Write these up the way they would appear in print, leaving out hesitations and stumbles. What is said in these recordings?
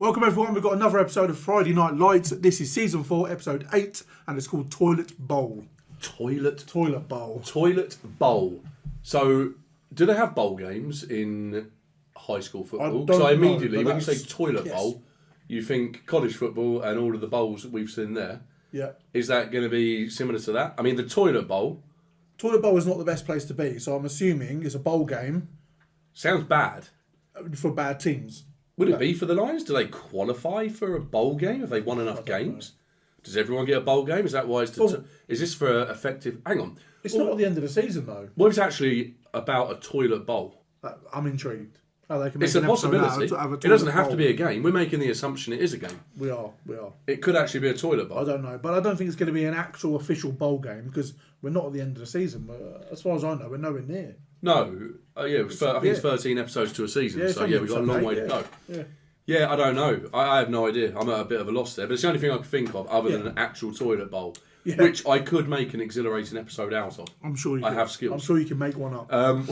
Welcome everyone, we've got another episode of Friday Night Lights. This is season 4, episode 8, and it's called Toilet Bowl. Toilet Bowl. Toilet Bowl. So, do they have bowl games in high school football? Because I immediately, when you say toilet bowl, you think college football and all of the bowls that we've seen there. Yeah. Is that going to be similar to that? I mean, the toilet bowl. Toilet bowl is not the best place to be, so I'm assuming it's a bowl game. Sounds bad. For bad teams. Would it be for the Lions? Do they qualify for a bowl game? Have they won enough games? Does everyone get a bowl game? Is that why it's... is this for effective... Hang on. It's not at the end of the season, though. What if it's actually about a toilet bowl? I'm intrigued. They can make it's a possibility. It doesn't have to be a game. We're making the assumption it is a game. We are. It could actually be a toilet bowl. I don't know. But I don't think it's going to be an actual official bowl game because we're not at the end of the season. As far as I know, we're nowhere near. No. I think it's 13 episodes to a season. So, we've got a long way to go. Yeah, I don't know. I have no idea. I'm at a bit of a loss there. But it's the only thing I can think of other than an actual toilet bowl, which I could make an exhilarating episode out of. I'm sure you can. I have skills. I'm sure you can make one up.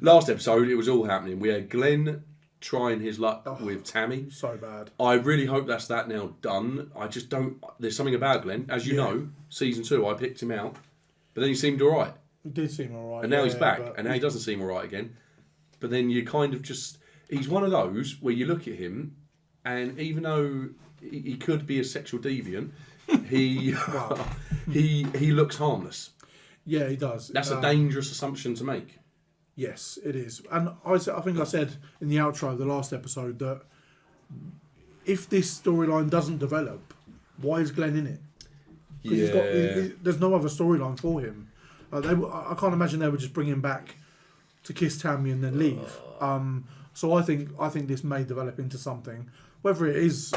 Last episode, it was all happening. We had Glenn trying his luck with Tammy. So bad. I really hope that's that now done. I just don't... There's something about Glenn. As you know, season 2, I picked him out. But then he seemed all right. He did seem all right. And now he's back. And now he doesn't seem all right again. But then you kind of just... He's one of those where you look at him, and even though he could be a sexual deviant, he he looks harmless. Yeah, he does. That's a dangerous assumption to make. Yes, it is. And I think I said in the outro of the last episode that if this storyline doesn't develop, why is Glenn in it? Because there's no other storyline for him. I can't imagine they would just bring him back to kiss Tammy and then leave. So I think this may develop into something. Whether it is,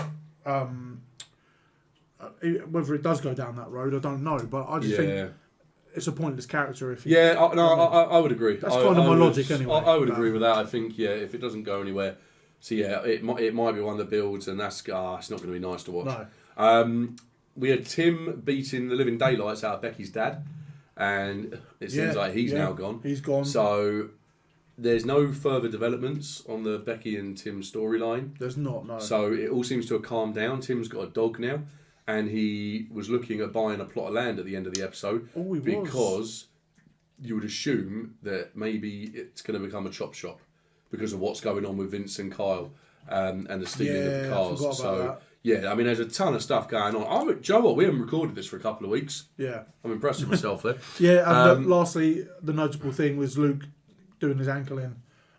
whether it does go down that road, I don't know. But I just think it's a pointless character. If I would agree. That's kind of my logic anyway. I would agree with that. I think if it doesn't go anywhere, so it might be one that builds, and that's it's not going to be nice to watch. No. We had Tim beating the living daylights out of Becky's dad, and it seems like he's now gone. He's gone. So there's no further developments on the Becky and Tim storyline. There's not, no. So it all seems to have calmed down. Tim's got a dog now, and he was looking at buying a plot of land at the end of the episode. Oh, he was. Because you would assume that maybe it's going to become a chop shop because of what's going on with Vince and Kyle and the stealing of the cars. I forgot about that. Yeah, I mean, there's a ton of stuff going on. Joe, what? We haven't recorded this for a couple of weeks. Yeah. I'm impressed with myself there. And lastly, the notable thing was Luke doing his ankle in.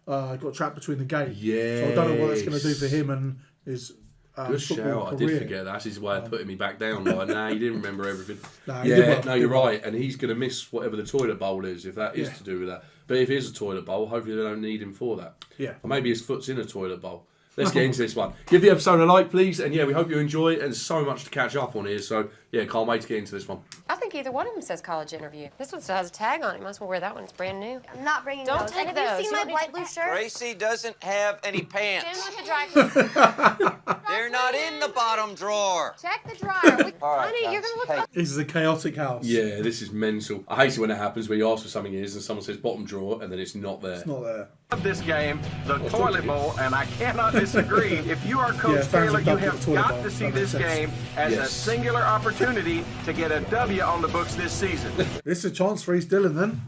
Got trapped between the gate. Yeah. So I don't know what that's going to do for him and his good shout. career. I did forget that. That's his way of putting me back down. Like, you didn't remember everything. You're right. And he's going to miss whatever the toilet bowl is, if that is to do with that. But if it is a toilet bowl, hopefully they don't need him for that. Yeah. Or maybe his foot's in a toilet bowl. Let's get into this one. Give the episode a like, please. And we hope you enjoy it. And there's so much to catch up on here. So, can't wait to get into this one. I think either one of them says college interview. This one still has a tag on it. You might as well wear that one. It's brand new. I'm not bringing Don't those. take And those. have you seen You my don't bright need blue to- shirt? Tracy doesn't have any Jim, pants. look at dry. They're not in the bottom drawer. Check the dryer. All right, Honey, you're guys. going to look This is a chaotic house. Yeah, this is mental. I hate it when it happens where you ask for something and someone says bottom drawer and then it's not there. It's not there. Of this game, the toilet bowl, and I cannot disagree. If you are Coach fans Taylor, have you dubbed it have the toilet got bowl. to see That this makes sense. game as a singular opportunity to get a W on the books this season. This is a chance for East Dillon then.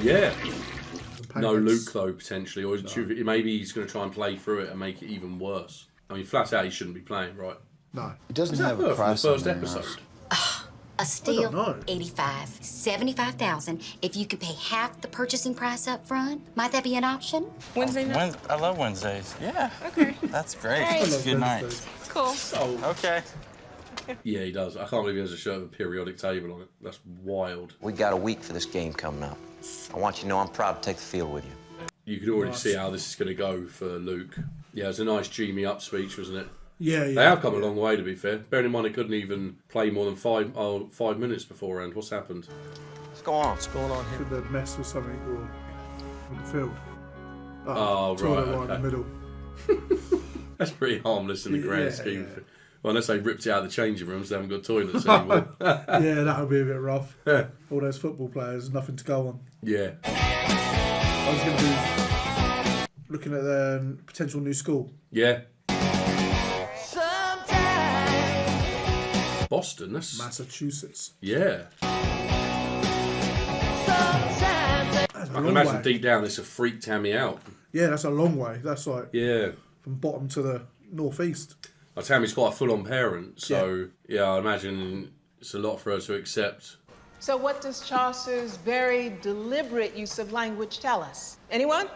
Yeah. No Luke though, potentially, or maybe he's going to try and play through it and make it even worse. I mean, flat out, he shouldn't be playing, right? No. It doesn't Is that have her a from the price on first there, episode? A steal, know. 85, 75,000. If you could pay half the purchasing price up front, might that be an option? Wednesday night. I love Wednesdays. Yeah. Okay. That's great. Hey. Good night. Cool. Okay. Yeah, he does. I can't believe he has a shirt with a periodic table on it. That's wild. We got a week for this game coming up. I want you to know I'm proud to take the field with you. You could already see how this is going to go for Luke. Yeah, it was a nice G me up speech, wasn't it? Yeah. They have come a long way, to be fair. Bearing in mind they couldn't even play more than 5 minutes beforehand. What's happened? What's going on? What's going on Should have messed with something or on the field. Right, in the middle. That's pretty harmless in the grand scheme. Yeah. Well, unless they ripped it out of the changing rooms, they haven't got toilets anymore. Yeah, that would be a bit rough. All those football players, nothing to go on. Yeah. I was going to be looking at the potential new school. Yeah. Boston. That's Massachusetts. Yeah. That's a I can long imagine way. deep down this will freak Tammy out. Yeah, that's a long way. That's like Yeah. from bottom to the northeast. Well, Tammy's quite a full-on parent, so yeah, I imagine it's a lot for her to accept. So what does Chaucer's very deliberate use of language tell us? Anyone?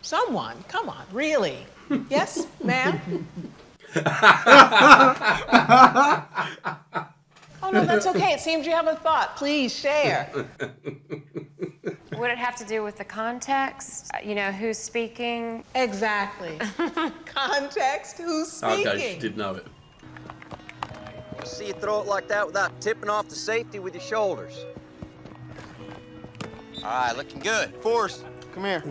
Someone? Come on, really? Yes, ma'am? Oh, no, that's okay. It seems you have a thought. Please share. Would it have to do with the context? You know, who's speaking? Exactly. Context, who's speaking? Okay, she did know it. I see you throw it like that without tipping off the safety with your shoulders. All right, looking good. Forrest, come here.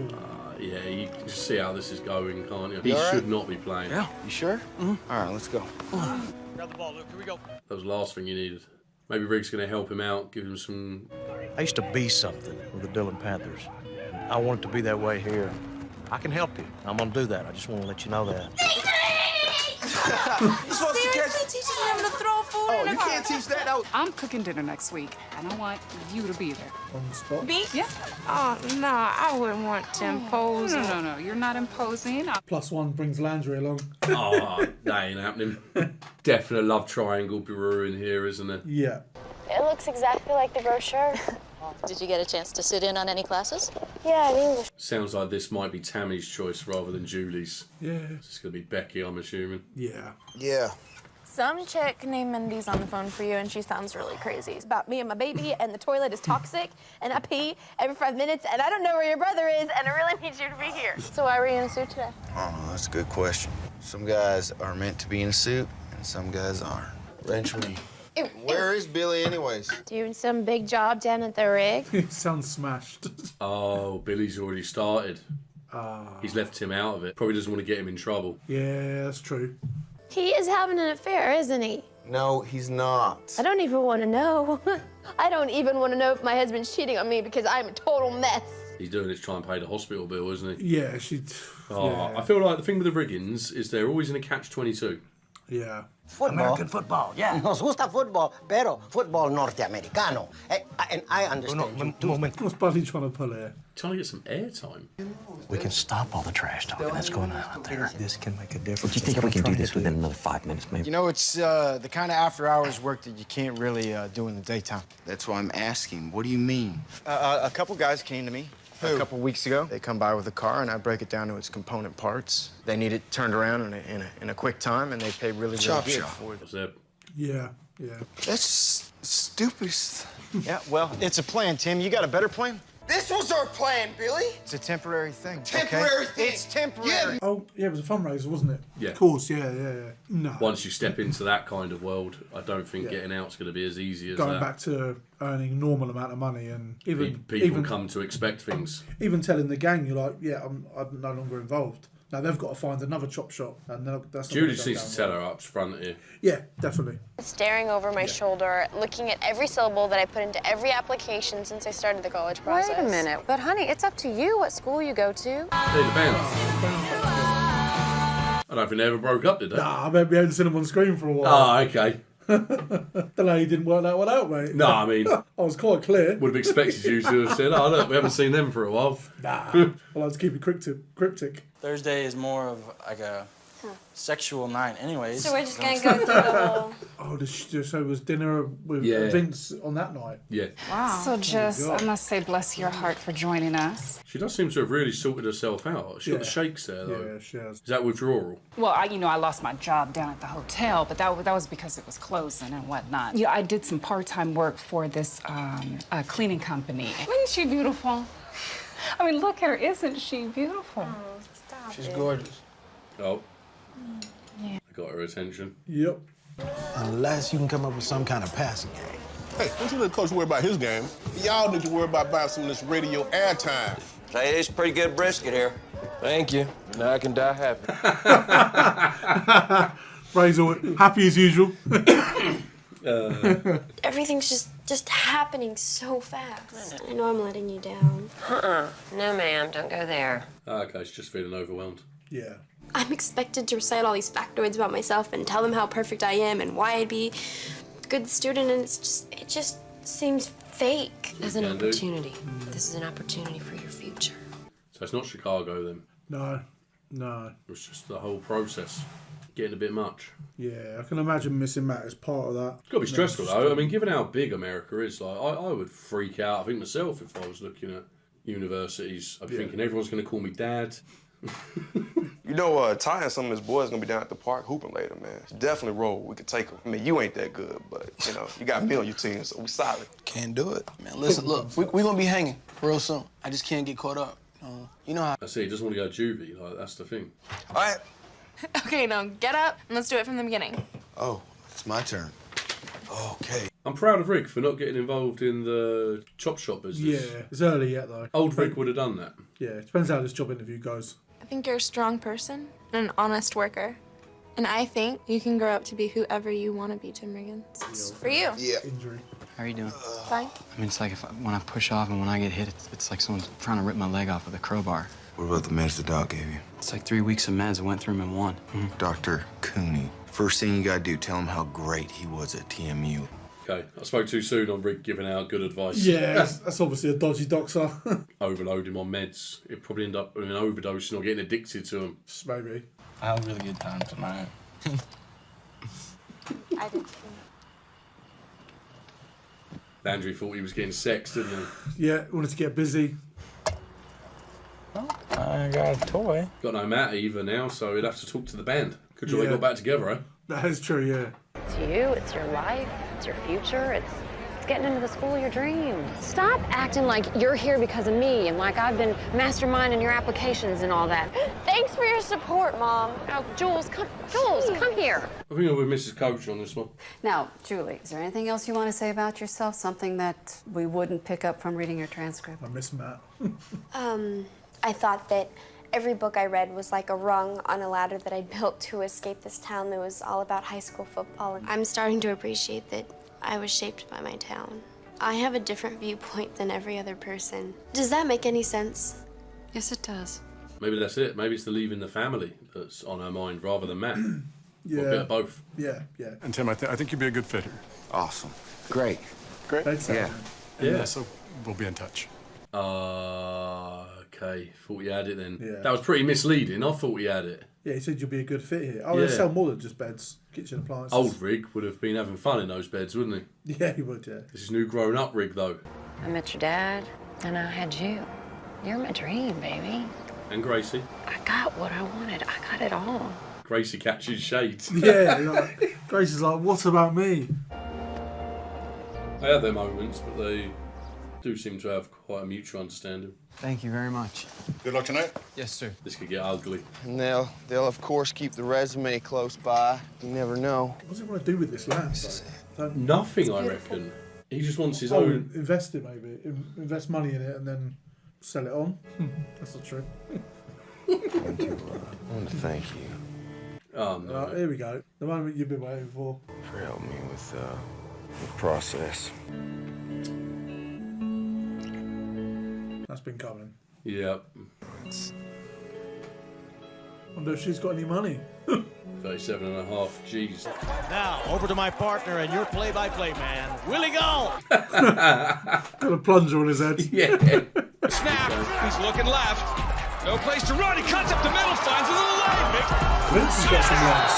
Yeah, you can just see how this is going, can't you? He all right? should not be playing. Yeah, you sure? Mm-hmm. All right, let's go. Grab the ball, Luke. Here we go. That was the last thing you needed. Maybe Riggs going to help him out, give him some... I used to be something with the Dillon Panthers. I want it to be that way here. I can help you. I'm gonna do that. I just want to let you know that. Seriously teaching them to throw food in the you car? can't teach that out. I'm cooking dinner next week, and I want you to be there. On the spot. Me? Yeah. Oh, no, I wouldn't want to impose. No, you're not imposing. +1 brings Landry along. Oh, that ain't happening. Definite love triangle brewing here, isn't it? Yeah. It looks exactly like the brochure. Did you get a chance to sit in on any classes? Yeah, in English. Sounds like this might be Tammy's choice rather than Julie's. Yeah. It's going to be Becky, I'm assuming. Yeah. Yeah. Some chick named Mindy's on the phone for you, and she sounds really crazy. It's about me and my baby, and the toilet is toxic, and I pee every 5 minutes, and I don't know where your brother is, and I really need you to be here. So why were you in a suit today? Oh, that's a good question. Some guys are meant to be in a suit, and some guys aren't. Eventually. Where is Billy anyways? Doing some big job down at the rig. It sounds smashed. Oh, Billy's already started. He's left him out of it. Probably doesn't want to get him in trouble. Yeah, that's true. He is having an affair, isn't he? No, he's not. I don't even want to know. I don't even want to know if my husband's cheating on me because I'm a total mess. He's doing it to try and pay the hospital bill, isn't he? Yeah, she. Oh, Yeah. I feel like the thing with the Riggins is they're always in a catch-22. Yeah. American football, yeah. Nos gusta fútbol, pero fútbol norteamericano. And I understand you too. What's Buddy trying to pull here? Trying to get some airtime. We can stop all the trash talking that's going on out there. This can make a difference. Do you think we can do this within another 5 minutes, maybe? You know, it's the kind of after-hours work that you can't really do in the daytime. That's why I'm asking. What do you mean? A couple guys came to me a couple weeks ago. They come by with a car, and I break it down to its component parts. They need it turned around in a quick time, and they pay really Chop good shop. for it. What's that? Yeah. Yeah. That's stupid. Yeah, well, it's a plan, Tim. You got a better plan? This was our plan, Billy. It's a temporary thing. Temporary okay? thing. It's temporary. Oh, yeah, it was a fundraiser, wasn't it? Yeah. Of course, yeah. No. Once you step into that kind of world, I don't think Yeah. getting out's going to be as easy as Going that. back to earning normal amount of money and even People come to expect things. even telling the gang, you're like, yeah, I'm no longer involved. Now they've got to find another chop shop, and that's not Julie gonna go needs down to tell well. her up front here. Yeah, definitely. Staring over my shoulder, looking at every syllable that I put into every application since I started the college process. Wait a minute. But honey, it's up to you what school you go to. Hey, the band. I don't think they ever broke up, did they? Nah, I bet we hadn't seen them on screen for a while. Oh, okay. The lady didn't work that one out, mate. No, I mean, I was quite clear. would have expected you to have said, oh, look, we haven't seen them for a while. Nah, I like to keep it cryptic. Thursday is more of like a sexual night anyways. So we're just gonna go through the whole... Oh, so it was dinner with Yeah. Vince on that night. Yeah. Wow. So, Jess, God. I must say, bless your heart for joining us. She does seem to have really sorted herself out. She got the Yeah. shakes there, though. Yeah, she has. Is that withdrawal? Well, I lost my job down at the hotel, but that was because it was closing and whatnot. Yeah, I did some part-time work for this cleaning company. Isn't she beautiful? I mean, look at her. Isn't she beautiful? Stop She's it. gorgeous. Oh. I got her attention. Yep. Unless you can come up with some kind of passing game. Hey, don't you let Coach worry about his game. Y'all need to worry about buying some of this radio airtime. Say, it's pretty good brisket here. Thank you. Now I can die happy. Razor, happy as usual. Everything's just happening so fast. I know I'm letting you down. No, ma'am, don't go there. Okay, she's just feeling overwhelmed. Yeah. I'm expected to recite all these factoids about myself and tell them how perfect I am and why I'd be good student, and it just seems fake. There's an opportunity. This is an opportunity for your future. So it's not Chicago then? No. It's just the whole process. Getting a bit much. Yeah, I can imagine missing Matt as part of that. It's got to be stressful though. I mean, given how big America is, like I would freak out. I think myself if I was looking at universities. I'd be thinking everyone's going to call me dad. You know, Ty and some of his boys gonna be down at the park hooping later, man. Definitely roll. We could take them. I mean, you ain't that good, but you know, you got me on your team, so we solid. Can't do it, man. Listen, look, we gonna be hanging real soon. I just can't get caught up. You know how. I see. He doesn't want to go juvie. Like that's the thing. All right. Okay, now get up and let's do it from the beginning. Oh, it's my turn. Okay. I'm proud of Rick for not getting involved in the chop shop business. Yeah, it's early yet though. Old Rick would have done that. Yeah, it depends how this job interview goes. I think you're a strong person and an honest worker. And I think you can grow up to be whoever you want to be, Tim Riggins. It's for you. Yeah. Injury. How are you doing? Fine. I mean, it's like when I push off and when I get hit, it's like someone's trying to rip my leg off with a crowbar. What about the meds the doc gave you? It's like 3 weeks of meds. I went through them in one. Dr. Cooney. First thing you gotta do, tell him how great he was at TMU. Okay, I spoke too soon on Rick giving out good advice. Yeah, that's obviously a dodgy doctor. Overload him on meds. He'd probably end up with an overdose or getting addicted to them. Maybe. I had a really good time tonight. I did. Landry thought he was getting sex, didn't he? Yeah, wanted to get busy. I got a toy. Got no Matt either now, so he'd have to talk to the band. Good job they Yeah. got back together, eh? That is true, yeah. It's you, it's your life, it's your future, it's getting into the school of your dreams. Stop acting like you're here because of me and like I've been masterminding your applications and all that. Thanks for your support, Mom. Oh, Jules, come here. I think I'm with Mrs. Coach on this one. Now, Julie, is there anything else you want to say about yourself? Something that we wouldn't pick up from reading your transcript? I miss Matt. I thought that every book I read was like a rung on a ladder that I'd built to escape this town that was all about high school football. I'm starting to appreciate that I was shaped by my town. I have a different viewpoint than every other person. Does that make any sense? Yes, it does. Maybe that's it. Maybe it's the leaving the family that's on her mind rather than Matt. Yeah. Or a bit of both. Yeah. And Tim, I think you'd be a good fit here. Awesome. Great. Yeah. Yeah. So we'll be in touch. Okay. Thought you had it then. Yeah. That was pretty misleading. I thought you had it. Yeah, he said you'll be a good fit here. Oh, they sell more than just beds, kitchen appliances. Old Rig would have been having fun in those beds, wouldn't he? Yeah, he would, yeah. This is new grown up Rig, though. I met your dad, and I had you. You're my dream, baby. And Gracie. I got what I wanted. I got it all. Gracie catches shades. Yeah, like, Grace is like, what about me? They have their moments, but they do seem to have quite a mutual understanding. Thank you very much. Good luck tonight. Yes, sir. This could get ugly. And they'll of course keep the resume close by. You never know. What does he want to do with this land? Though? Nothing, I reckon. He just wants his Oh, own. invest it maybe. Invest money in it and then sell it on. That's not true. I want to thank you Oh, no. Here we go. The moment you've been waiting for. for helping me with the process. That's been coming. Yep. Wonder if she's got any money. 37.5 G's. Now, over to my partner and your play-by-play man, Willie Gull. Got a plunger on his head. Yeah. Snap. He's looking left. No place to run. He cuts up the middle, finds a little lane. Vince has got some legs.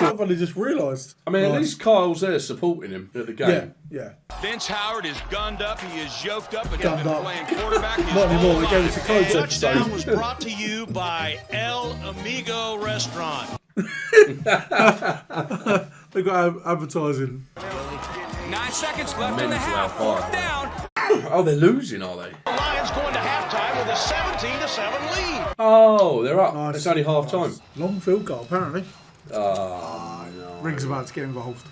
I've only just realised. I mean, at least Kyle's there supporting him at the game. Yeah. Vince Howard is gunned up. He is yoked up and he's Gunned been up. playing quarterback. his Not anymore. whole They gave it life. to Coach. Touchdown was brought to you by El Amigo Restaurant. They've got advertising. 9 seconds left in the Mental half. how far. Fourth down. Oh, they're losing, are they? The Lions going to halftime with a 17-7 lead. Oh, they're up. Nice. It's only half time. Long field goal, apparently. Oh, no. Riggs about to get involved.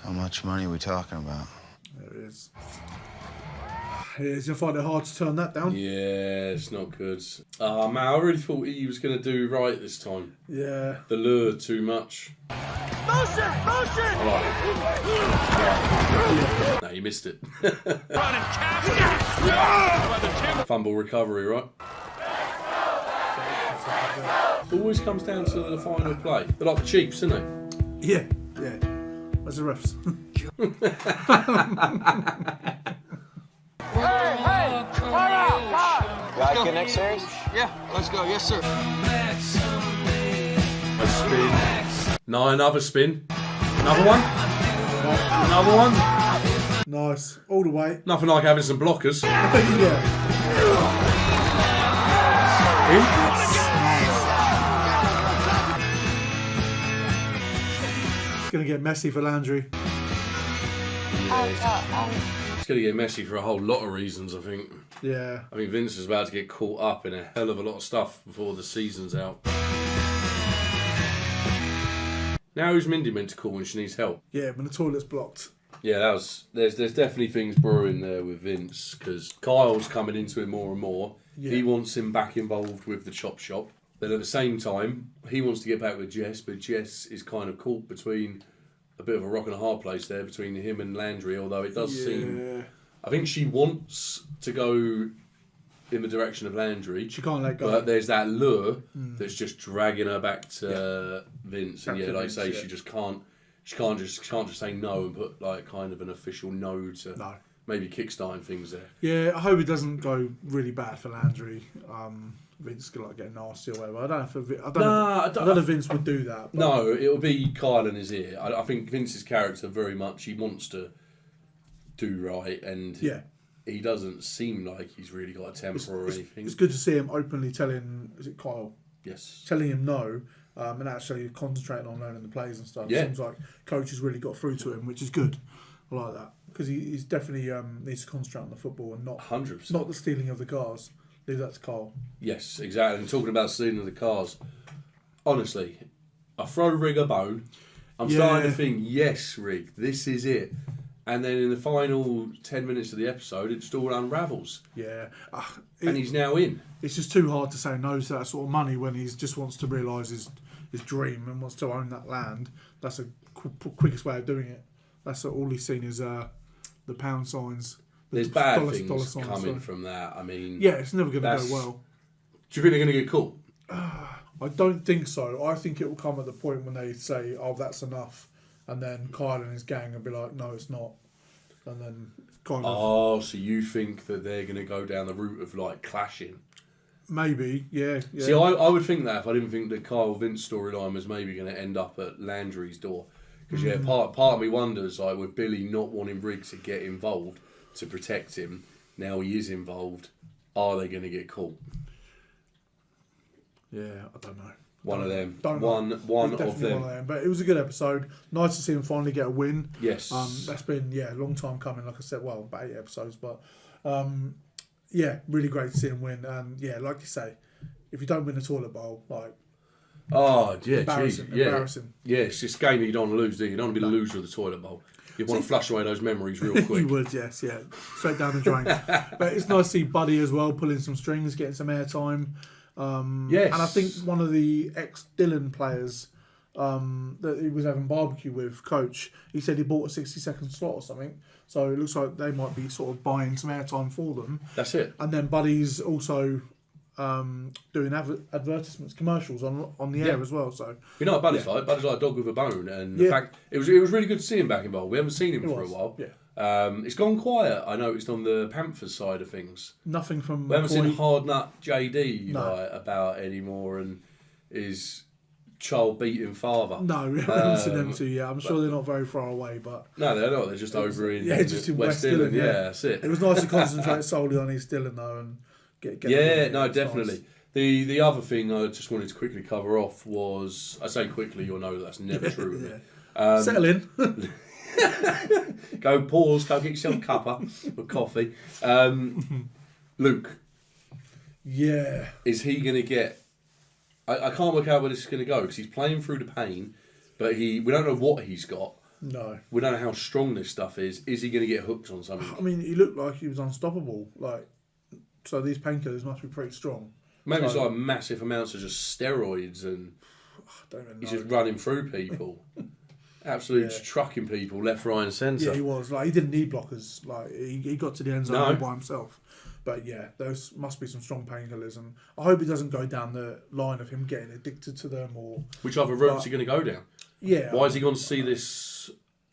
How much money are we talking about? There it is. You'll find it hard to turn that down. Yeah, it's not good. Oh, man, I really thought he was going to do right this time. Yeah. The lure too much. Motion! Motion! No, you missed it. Running cap. Fumble recovery, right? stuff. It always comes down to the final play. They're like the Chiefs, isn't they? Yeah. Where's the refs? Guys, get next series? Yeah, let's go. Yes, sir. A spin. No, another spin. Another one. Another one. Nice. All the way. Nothing like having some blockers. Yeah. It's going to get messy for Landry. It's going to get messy for a whole lot of reasons, I think. Yeah. I mean, Vince is about to get caught up in a hell of a lot of stuff before the season's out. Now who's Mindy meant to call when she needs help? Yeah, when the toilet's blocked. Yeah, that was. There's definitely things brewing there with Vince because Kyle's coming into it more and more. Yeah. He wants him back involved with the chop shop, but at the same time, he wants to get back with Jess. But Jess is kind of caught between a bit of a rock and a hard place there between him and Landry. Although it does seem, I think she wants to go in the direction of Landry. She can't let go. But there's that lure that's just dragging her back to Vince, and like I say, she just can't. She can't just say no and put like kind of an official no to maybe kickstarting things there. Yeah, I hope it doesn't go really bad for Landry. Vince could like get nasty or whatever. I don't know if Vince would do that. But No, it'll be Kyle in his ear. I think Vince's character very much he wants to do right, and he doesn't seem like he's really got a temper or anything. It's good to see him openly telling, is it Kyle? Yes. Telling him no. And actually concentrating on learning the plays and stuff. Yeah. Seems like coach has really got through to him, which is good. I like that because he's definitely needs to concentrate on the football and not 100%. Not the stealing of the cars. Leave that to Carl. Yes, exactly. And talking about stealing of the cars, honestly, I throw Rig a bone. I'm starting to think, yes, Rig, this is it. And then in the final 10 minutes of the episode, it just all unravels. Yeah. And he's now in. It's just too hard to say no to that sort of money when he just wants to realise his dream and wants to own that land. That's the quickest way of doing it. That's all he's seen is the pound signs. There's bad things coming from that. I mean... Yeah, it's never going to go well. Do you think they're going to get caught? I don't think so. I think it will come at the point when they say, oh, that's enough. And then Kyle and his gang will be like, no, it's not. And then kind of... Oh, so you think that they're going to go down the route of, like, clashing? Maybe, yeah. See, I would think that if I didn't think the Kyle Vince storyline was maybe going to end up at Landry's door. Because, part of me wonders, like, with Billy not wanting Riggs to get involved to protect him, now he is involved, are they going to get caught? Yeah, I don't know. One of them. One of them. One of them. But it was a good episode. Nice to see him finally get a win. Yes. That's been a long time coming. Like I said, well, about 8 episodes, but really great to see him win. And like you say, if you don't win the toilet bowl, like embarrassing. Yeah, it's this game that you don't want to lose, do you? You don't want to be the loser of the toilet bowl. You want to flush away those memories real quick. You would, yes, straight down the drain. But it's nice to see Buddy as well pulling some strings, getting some airtime. Yes. And I think one of the ex-Dillon players that he was having barbecue with, Coach, he said he bought a 60-second slot or something. So it looks like they might be sort of buying some airtime for them. That's it. And then Buddy's also doing advertisements, commercials on the air as well. So you know what Buddy's like? Buddy's like a dog with a bone. And the fact it was really good to see him back involved. We haven't seen him for a while. Yeah. It's gone quiet, I noticed, on the Panthers side of things. Nothing from We haven't seen Hard Nut JD about anymore and his child-beating father. No, we haven't seen them two yet. I'm sure they're not very far away, but... No, they're not. They're just over in just in West Dillon. Yeah, that's it. It was nice to concentrate solely on East Dillon, though, and get definitely. Nice. The other thing I just wanted to quickly cover off was... I say quickly, you'll know that's never true with me. Settle in. Go pause, go get yourself a cuppa of coffee. Luke. Yeah. Is he going to get... I can't work out where this is going to go because he's playing through the pain, but we don't know what he's got. No. We don't know how strong this stuff is. Is he going to get hooked on something? I mean, he looked like he was unstoppable. So these painkillers must be pretty strong. Maybe it's like massive amounts of just steroids and he's just running through people. Absolutely trucking people left, right and centre. Yeah, he was. He didn't need blockers. He got to the end zone all by himself. But yeah, those must be some strong painkillers, and I hope he doesn't go down the line of him getting addicted to them or. Which other route is he going to go down? Yeah. Why has he gone to see this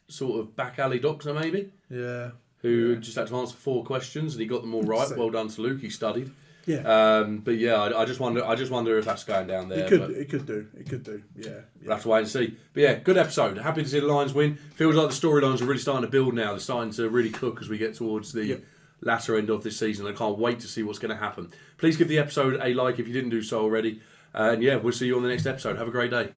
sort of back alley doctor, maybe? Yeah. Who just had to answer 4 questions and he got them all right. Well done to Luke. He studied. Yeah. But yeah, I just wonder if that's going down there. It could do. Yeah. We'll have to wait and see. But yeah, good episode. Happy to see the Lions win. Feels like the storylines are really starting to build now. They're starting to really cook as we get towards the latter end of this season. I can't wait to see what's going to happen. Please give the episode a like if you didn't do so already. And yeah, we'll see you on the next episode. Have a great day.